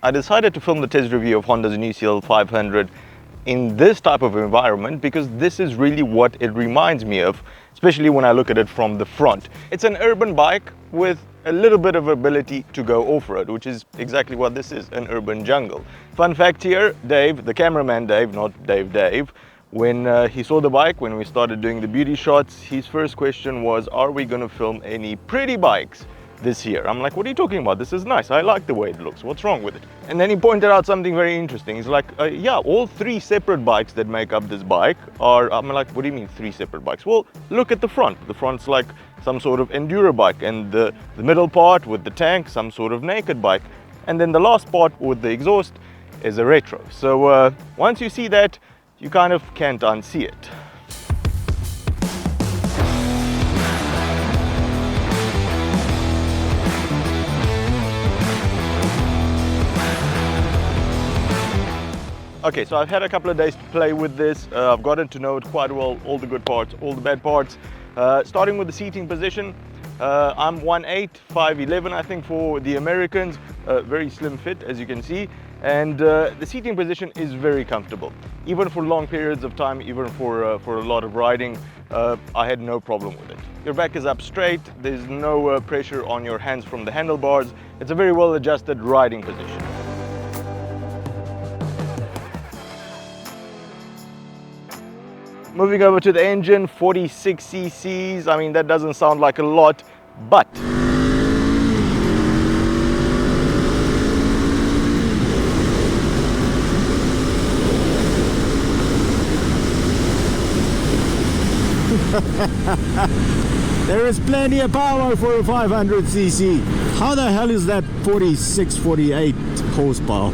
I decided to film the test review of Honda's new CL500 in this type of environment because this is really what it reminds me of, especially when I look at it from the front. It's an urban bike with a little bit of ability to go off-road, which is exactly what this is, an urban jungle. Fun fact here, Dave, the cameraman Dave, not Dave, when he saw the bike, when we started doing the beauty shots, his first question was, are we going to film any pretty bikes this year? I'm like, what are you talking about? This is nice. I like the way it looks. What's wrong with it? And then he pointed out something very interesting. He's like, yeah, all three separate bikes that make up this bike are, I'm like, what do you mean three separate bikes? Well, look at the front. The front's like some sort of enduro bike, and the middle part with the tank, some sort of naked bike. And then the last part with the exhaust is a retro. So once you see that, you kind of can't unsee it. Okay, so I've had a couple of days to play with this. I've gotten to know it quite well, all the good parts, all the bad parts. Starting with the seating position, I'm 1'8", 5'11", I think, for the Americans. Very slim fit, as you can see. And the seating position is very comfortable. Even for long periods of time, even for a lot of riding, I had no problem with it. Your back is up straight, there's no pressure on your hands from the handlebars. It's a very well adjusted riding position. Moving over to the engine, 46 cc's. I mean, that doesn't sound like a lot, but there is plenty of power for a 500cc. How the hell is that 46, 48 horsepower?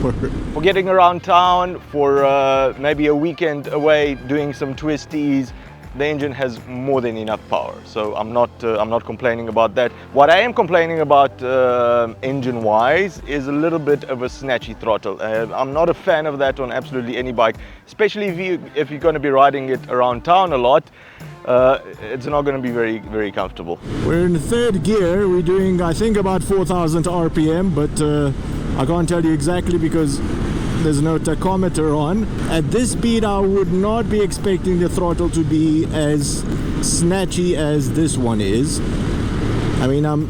For getting around town, for maybe a weekend away doing some twisties, the engine has more than enough power. So I'm not complaining about that. What I am complaining about engine-wise is a little bit of a snatchy throttle. I'm not a fan of that on absolutely any bike, especially if you're going to be riding it around town a lot. It's not going to be very comfortable. We're in third gear. We're doing, I think, about 4,000 RPM, but I can't tell you exactly because there's no tachometer on. At this speed, I would not be expecting the throttle to be as snatchy as this one is. I mean, I'm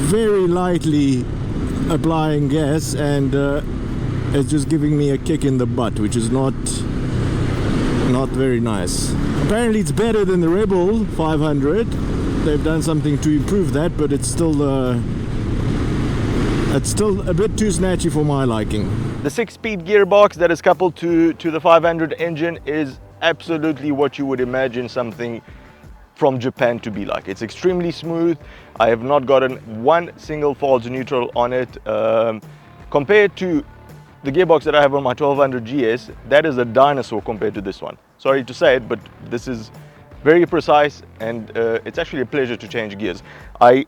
very lightly applying gas, and it's just giving me a kick in the butt, which is not very nice. Apparently it's better than the Rebel 500. They've done something to improve that, but it's still a bit too snatchy for my liking. The 6-speed gearbox that is coupled to the 500 engine is absolutely what you would imagine something from Japan to be like. It's extremely smooth. I have not gotten one single false neutral on it. Compared to the gearbox that I have on my 1200 GS, that is a dinosaur compared to this one. Sorry to say it, but this is very precise, and it's actually a pleasure to change gears. I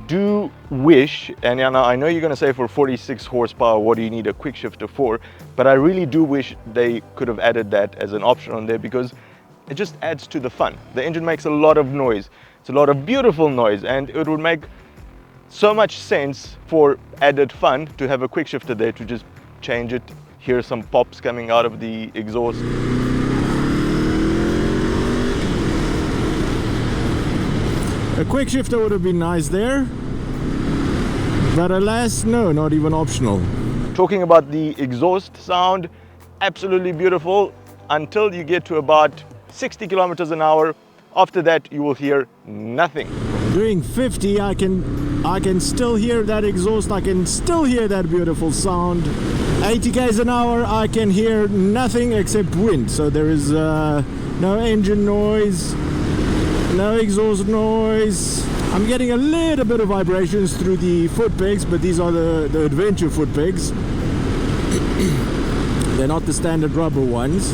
do wish, and I know you're going to say for 46 horsepower, what do you need a quick shifter for? But I really do wish they could have added that as an option on there, because it just adds to the fun. The engine makes a lot of noise. It's a lot of beautiful noise, and it would make so much sense for added fun to have a quick shifter there to just change it, hear some pops coming out of the exhaust. A quick shifter would have been nice there, but alas, no, not even optional. Talking about the exhaust sound, absolutely beautiful until you get to about 60 kilometers an hour. After that, you will hear nothing. Doing 50, I can still hear that exhaust. I can still hear that beautiful sound. 80 k's an hour, I can hear nothing except wind. So there is no engine noise, no exhaust noise. I'm getting a little bit of vibrations through the foot pegs, but these are the adventure foot pegs. They're not the standard rubber ones,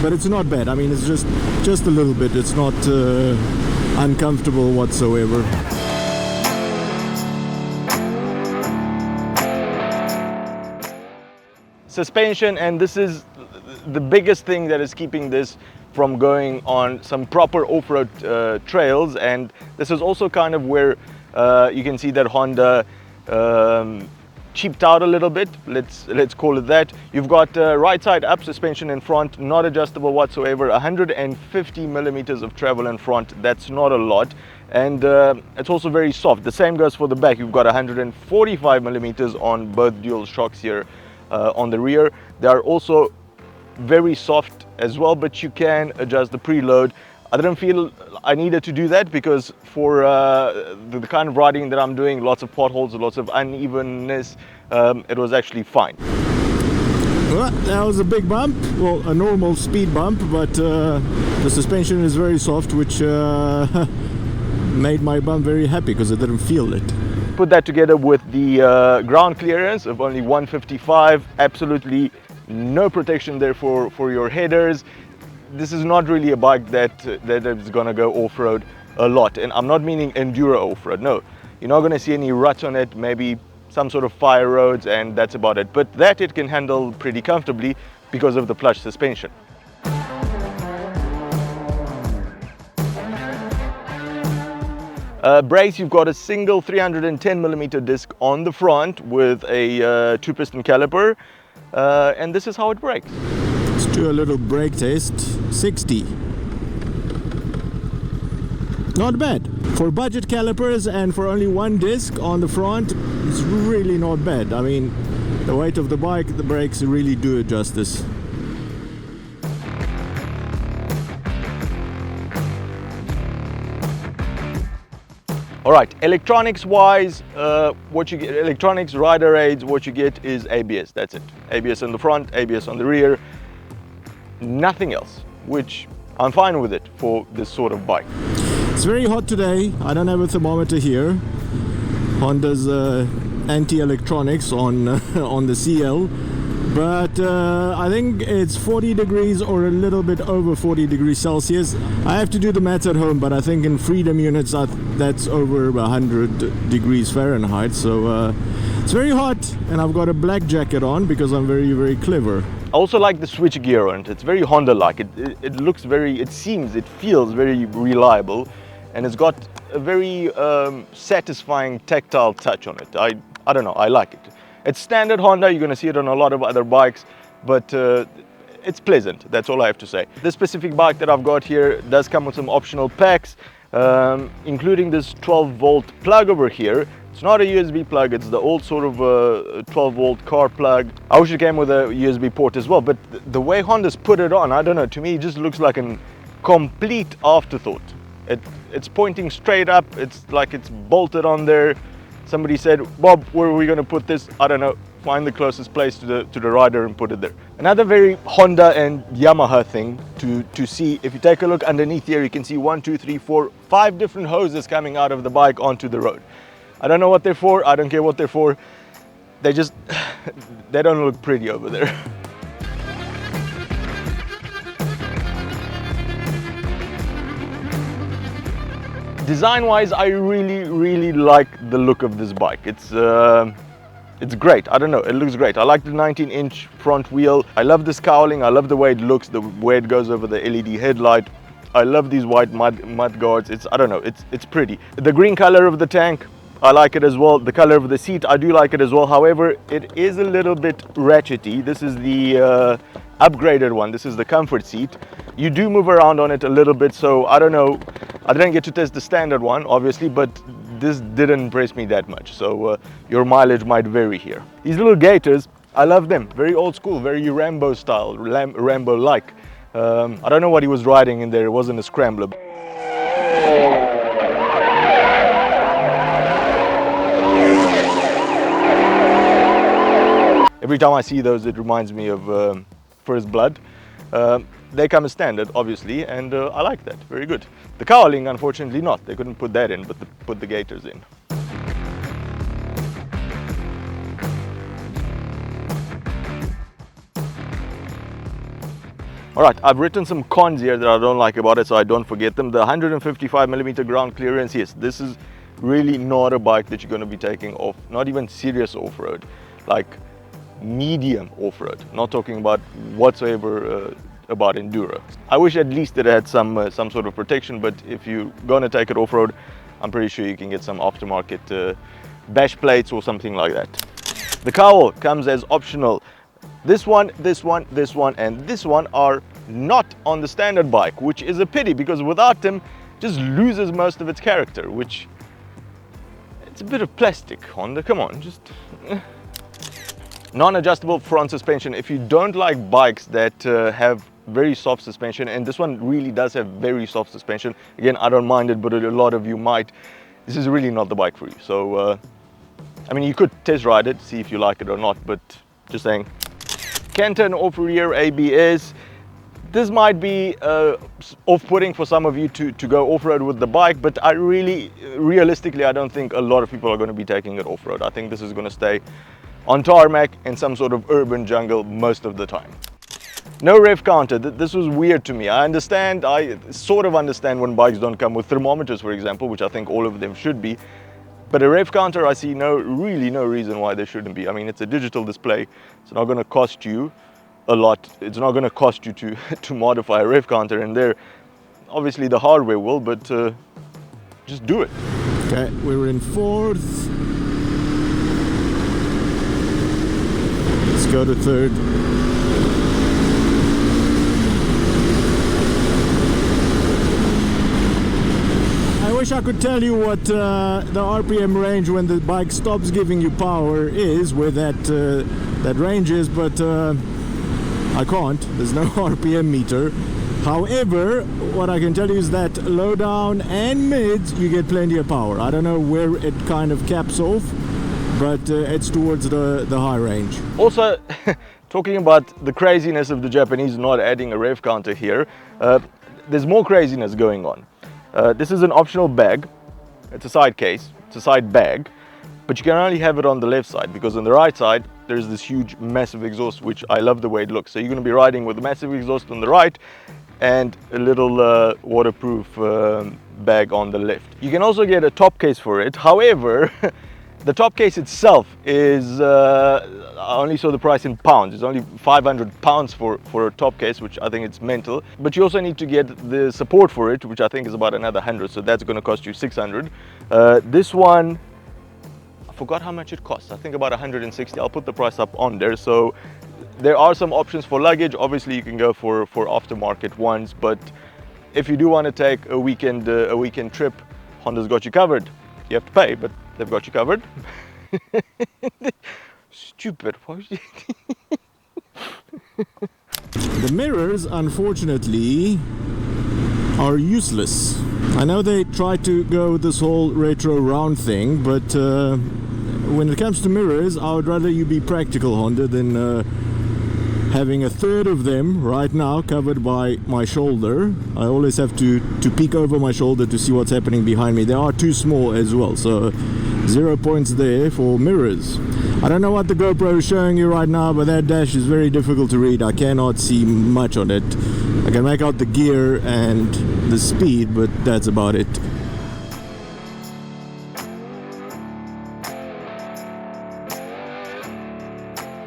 but it's not bad. I mean, it's just a little bit. It's not uncomfortable whatsoever. Suspension, and this is the biggest thing that is keeping this from going on some proper off-road trails, and this is also kind of where you can see that Honda cheaped out a little bit, let's call it that. You've got right side up suspension in front, not adjustable whatsoever, 150 millimeters of travel in front, that's not a lot. And it's also very soft. The same goes for the back. You've got 145 millimeters on both dual shocks here on the rear. They are also very soft as well, but you can adjust the preload. I didn't feel I needed to do that because for the kind of riding that I'm doing, lots of potholes, lots of unevenness, it was actually fine. Well, that was a big bump, well, a normal speed bump, but the suspension is very soft, which made my bum very happy because I didn't feel it. Put that together with the ground clearance of only 155, absolutely no protection there for your headers. This is not really a bike that is going to go off-road a lot, and I'm not meaning enduro off-road. No, you're not going to see any ruts on it, maybe some sort of fire roads, and that's about it. But that it can handle pretty comfortably because of the plush suspension. Brakes, you've got a single 310 millimeter disc on the front with a 2-piston caliper, and this is how it brakes. Let's do a little brake test. 60. Not bad. For budget calipers and for only one disc on the front, it's really not bad. I mean, the weight of the bike, the brakes really do it justice. All right, electronics wise, what you get, electronics, rider aids, what you get is ABS, that's it. ABS on the front, ABS on the rear, nothing else, which I'm fine with it for this sort of bike. It's very hot today. I don't have a thermometer here. Honda's anti-electronics on on the CL, but I think it's 40 degrees or a little bit over 40 degrees Celsius. I have to do the math at home, but I think in freedom units that's over 100 degrees Fahrenheit. So it's very hot, and I've got a black jacket on because I'm very clever. I also like the switch gear on it. It's very Honda-like. It looks very, it feels very reliable, and it's got a very satisfying tactile touch on it. I don't know, I like it. It's standard Honda, you're gonna see it on a lot of other bikes, but it's pleasant, that's all I have to say. This specific bike that I've got here does come with some optional packs, including this 12-volt plug over here. It's not a USB plug, it's the old sort of 12-volt car plug. I wish it came with a USB port as well, but the way Honda's put it on, I don't know, to me it just looks like a complete afterthought. It's pointing straight up, it's like it's bolted on there. Somebody said, Bob, where are we going to put this? I don't know, find the closest place to the rider and put it there. Another very Honda and Yamaha thing to see, if you take a look underneath here, you can see 1, 2, 3, 4, 5 different hoses coming out of the bike onto the road. I don't know what they're for, I don't care what they're for, they don't look pretty over there. Design-wise, I really like the look of this bike. It's great. I don't know, it looks great. I like the 19-inch front wheel. I love this cowling. I love the way it looks, the way it goes over the LED headlight. I love these white mud guards. I don't know, it's pretty. The green color of the tank, I like it as well. The color of the seat, I do like it as well. However, it is a little bit ratchety. This is the upgraded one. This is the comfort seat. You do move around on it a little bit, so I don't know. I didn't get to test the standard one, obviously, but this didn't impress me that much. So your mileage might vary here. These little gaiters, I love them. Very old school, very Rambo style, Rambo-like. I don't know what he was riding in there. It wasn't a scrambler. Every time I see those, it reminds me of First Blood. They come as standard, obviously, and I like that. Very good. The cowling, unfortunately, not. They couldn't put that in, but they put the gaiters in. All right, I've written some cons here that I don't like about it, so I don't forget them. The 155mm ground clearance, yes, this is really not a bike that you're going to be taking off, not even serious off-road, like medium off-road, not talking about whatsoever about enduro. I wish at least it had some sort of protection, but if you're gonna take it off-road, I'm pretty sure you can get some aftermarket bash plates or something like that. The cowl comes as optional. This one, this one, this one, and this one are not on the standard bike, which is a pity because without them, it just loses most of its character, which it's a bit of plastic, Honda, come on, just... Non-adjustable front suspension. If you don't like bikes that have very soft suspension, and this one really does have very soft suspension, again, I don't mind it, but a lot of you might, this is really not the bike for you. So, I mean, you could test ride it, see if you like it or not, but just saying. Canter and off-rear ABS. This might be off-putting for some of you to go off-road with the bike, but realistically, I don't think a lot of people are going to be taking it off-road. I think this is going to stay on tarmac in some sort of urban jungle most of the time. No rev counter. This was weird to me. I sort of understand when bikes don't come with thermometers, for example, which I think all of them should be. But a rev counter, I see really no reason why there shouldn't be. I mean, it's a digital display. It's not going to cost you a lot. It's not going to cost you to modify a rev counter in there. Obviously, the hardware will, but just do it. Okay, we're in fourth. Let's go to third. I wish I could tell you what the RPM range when the bike stops giving you power is, where that range is, but I can't. There's no RPM meter. However, what I can tell you is that low down and mids, you get plenty of power. I don't know where it kind of caps off, but it's towards the high range. Also, talking about the craziness of the Japanese not adding a rev counter here, there's more craziness going on. This is an optional bag. It's a side case, it's a side bag, but you can only have it on the left side because on the right side there's this huge massive exhaust, which I love the way it looks. So you're going to be riding with a massive exhaust on the right and a little waterproof bag on the left. You can also get a top case for it. However, the top case itself is, I only saw the price in pounds. It's only 500 pounds for a top case, which I think it's mental. But you also need to get the support for it, which I think is about another 100. So that's going to cost you 600. This one, I forgot how much it costs. I think about 160. I'll put the price up on there. So there are some options for luggage. Obviously, you can go for aftermarket ones. But if you do want to take a weekend trip, Honda's got you covered. You have to pay, but they've got you covered. Stupid. The mirrors, unfortunately, are useless. I know they try to go this whole retro round thing, but when it comes to mirrors, I would rather you be practical, Honda, than having a third of them right now covered by my shoulder. I always have to peek over my shoulder to see what's happening behind me. They are too small as well, so 0 points there for mirrors. I don't know what the GoPro is showing you right now, but that dash is very difficult to read. I cannot see much on it. I can make out the gear and the speed, but that's about it.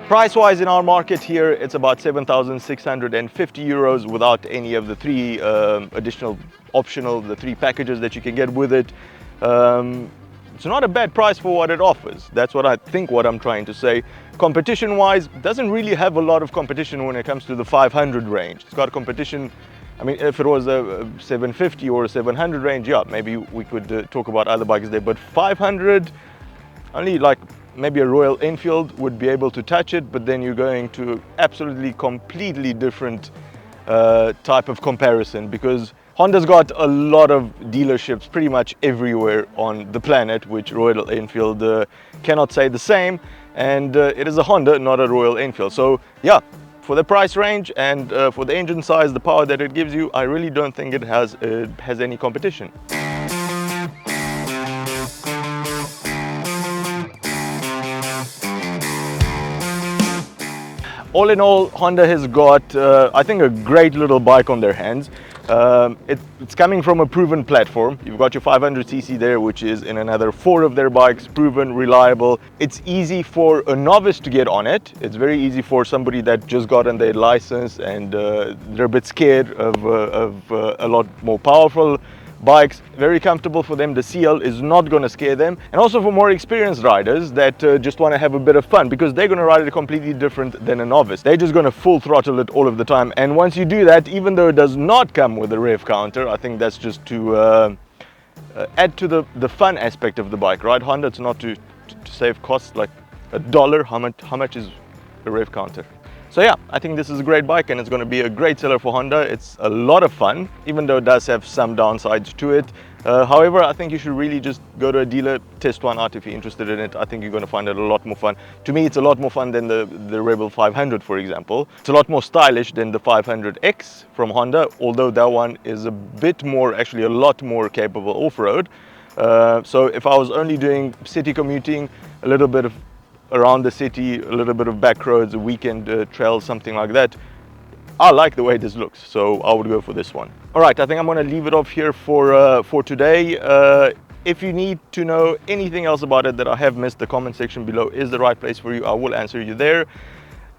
Price-wise in our market here, it's about 7,650 euros without any of the three the three packages that you can get with it. It's not a bad price for what it offers. That's what I'm trying to say. Competition-wise, doesn't really have a lot of competition when it comes to the 500 range. It's got competition. I mean, if it was a 750 or a 700 range, yeah, maybe we could talk about other bikes there. But 500, only like maybe a Royal Enfield would be able to touch it, but then you're going to absolutely completely different type of comparison, because Honda's got a lot of dealerships pretty much everywhere on the planet, which Royal Enfield cannot say the same, and it is a Honda, not a Royal Enfield. So yeah, for the price range and for the engine size, the power that it gives you, I really don't think it has any competition. All in all, Honda has got, I think, a great little bike on their hands. It's coming from a proven platform. You've got your 500cc there, which is in another 4 of their bikes, proven, reliable. It's easy for a novice to get on it. It's very easy for somebody that just got on their license and they're a bit scared of a lot more powerful bikes, very comfortable for them. The CL is not going to scare them. And also for more experienced riders that just want to have a bit of fun, because they're going to ride it completely different than a novice. They're just going to full throttle it all of the time. And once you do that, even though it does not come with a rev counter, I think that's just to add to the fun aspect of the bike, right? Honda, it's not to save costs like $1. How much is a rev counter? So yeah, I think this is a great bike and it's going to be a great seller for Honda. It's a lot of fun, even though it does have some downsides to it. However, I think you should really just go to a dealer, test one out if you're interested in it. I think you're going to find it a lot more fun. To me, it's a lot more fun than the Rebel 500, for example. It's a lot more stylish than the 500X from Honda, although that one is a bit more, actually a lot more capable off-road. So if I was only doing city commuting, a little bit of around the city, a little bit of back roads, a weekend trail, something like that, I like the way this looks, so I would go for this one. All right, I think I'm going to leave it off here for today. If you need to know anything else about it that I have missed, the comment section below is the right place for you. I will answer you there.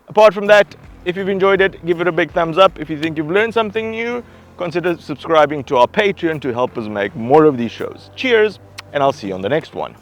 Apart from that, if you've enjoyed it, give it a big thumbs up. If you think you've learned something new, consider subscribing to our Patreon to help us make more of these shows. Cheers, and I'll see you on the next one.